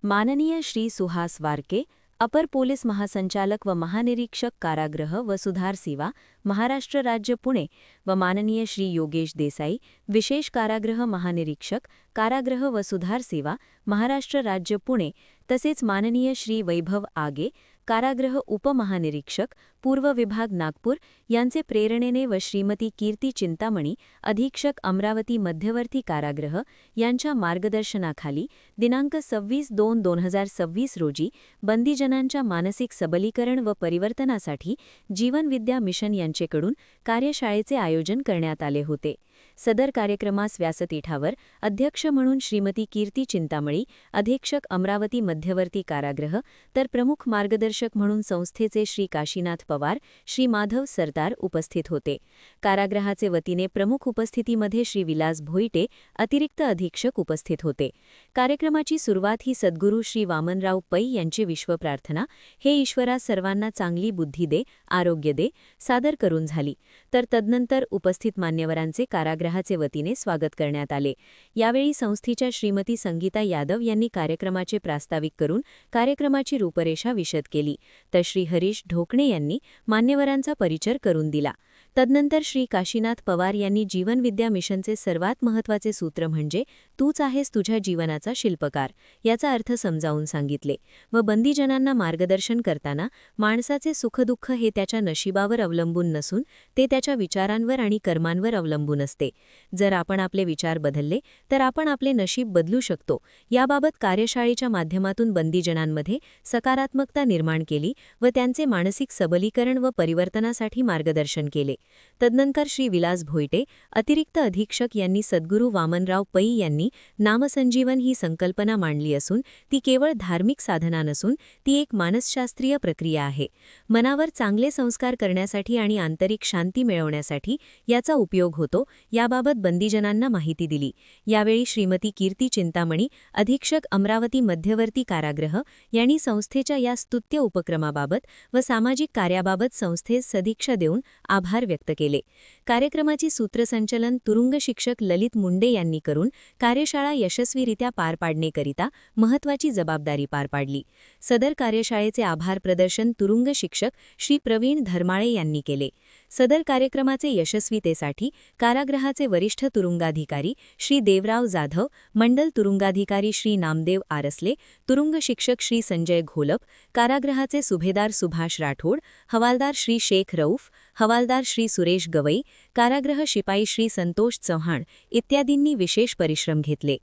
माननीय श्री सुहास वारके, अपर पोलीस महासंचालक व महानिरीक्षक कारागृह व सुधार सेवा, महाराष्ट्र राज्य पुणे व माननीय श्री योगेश देसाई, विशेष कारागृह महानिरीक्षक, कारागृह व सुधार सेवा, महाराष्ट्र राज्य पुणे तसेच माननीय श्री वैभव आगे, कारागृह उपमहानिरीक्षक, पूर्व विभाग नागपूर यांचे प्रेरणेने व श्रीमती कीर्ती चिंतामणी, अधीक्षक अमरावती मध्यवर्ती कारागृह यांच्या मार्गदर्शनाखाली दिनांक 26/2/2026 रोजी बंदीजनांच्या मानसिक सबलीकरण व परिवर्तनासाठी जीवन विद्या मिशन यांचेकडून कार्यशाळेचे आयोजन करण्यात आले होते. सदर कार्यक्रमास व्यासपीठावर अध्यक्ष म्हणून श्रीमती कीर्ती चिंतामणी, अधीक्षक अमरावती मध्यवर्ती कारागृह, तर प्रमुख मार्गदर्शक म्हणून संस्थेचे श्री काशीनाथ पवार, श्री माधव सरदार उपस्थित होते. कारागृहाचे वतीने प्रमुख उपस्थितीमध्ये श्री विलास भोईटे, अतिरिक्त अधीक्षक उपस्थित होते. कार्यक्रमाची सुरुवात ही सद्गुरू श्री वामनराव पै यांची विश्वप्रार्थना, हे ईश्वरा सर्वांना चांगली बुद्धी दे, आरोग्य दे, सादर करून झाली. तर तदनंतर उपस्थित मान्यवरांचे कारागृहाचे वतीने स्वागत करण्यात आले. यावेळी संस्थेच्या श्रीमती संगीता यादव यांनी कार्यक्रमाचे प्रास्ताविक करून कार्यक्रमाची रूपरेषा विशद केली, तर श्री हरीश ढोकणे यांनी मान्यवरांचा परिचय करून दिला. तदनंतर श्री काशीनाथ पवार यांनी जीवन विद्या मिशनचे सर्वात महत्त्वाचे सूत्र म्हणजे तूच आहेस तुझ्या जीवनाचा शिल्पकार याचा अर्थ समजावून सांगितले व बंदीजनांना मार्गदर्शन करताना माणसाचे सुखदुःख हे त्याच्या नशिबावर अवलंबून नसून ते त्याच्या विचारांवर आणि कर्मांवर अवलंबून असते. जर आपण आपले विचार बदलले तर आपण आपले नशीब बदलू शकतो. याबाबत कार्यशाळेच्या माध्यमातून बंदीजनांमध्ये सकारात्मकता निर्माण केली व त्यांचे मानसिक सबलीकरण व परिवर्तनासाठी मार्गदर्शन केले. तदनंतर श्री विलास भोईटे, अतिरिक्त अधीक्षक यांनी सद्गुरू वामनराव पै यांनी नामसंजीवन ही संकल्पना मांडली असून ती केवळ धार्मिक साधना नसून ती एक मानसशास्त्रीय प्रक्रिया आहे. मनावर चांगले संस्कार करण्यासाठी आणि आंतरिक शांती मिळवण्यासाठी याचा उपयोग होतो, याबाबत बंदीजनांना माहिती दिली. यावेळी श्रीमती कीर्ती चिंतामणी, अधीक्षक अमरावती मध्यवर्ती कारागृह यांनी संस्थेच्या या स्तुत्य उपक्रमाबाबत व सामाजिक कार्याबाबत संस्थेस सदिच्छा देऊन आभार व्यक्त केले. कार्यक्रमाची सूत्रसंचलन तुरुंग शिक्षक ललित मुंडे यांनी करून कार्यशाळा यशस्वीरित्या पार पाडणेकरिता महत्त्वाची जबाबदारी पार पाडली. सदर कार्यशाळेचे आभार प्रदर्शन तुरुंग शिक्षक श्री प्रवीण धर्माळे यांनी केले. सदर कार्यक्रमाचे यशस्वीतेसाठी कारागृहाचे वरिष्ठ तुरुंगाधिकारी श्री देवराव जाधव, मंडल तुरुंगाधिकारी श्री नामदेव आरसले, तुरुंग शिक्षक श्री संजय घोलप, कारागृहाचे सुभेदार सुभाष राठोड, हवालदार श्री शेख रऊफ, हवालदार श्री सुरेश गवई, कारागृह शिपाई श्री संतोष चव्हाण इत्यादींनी विशेष परिश्रम घेतले.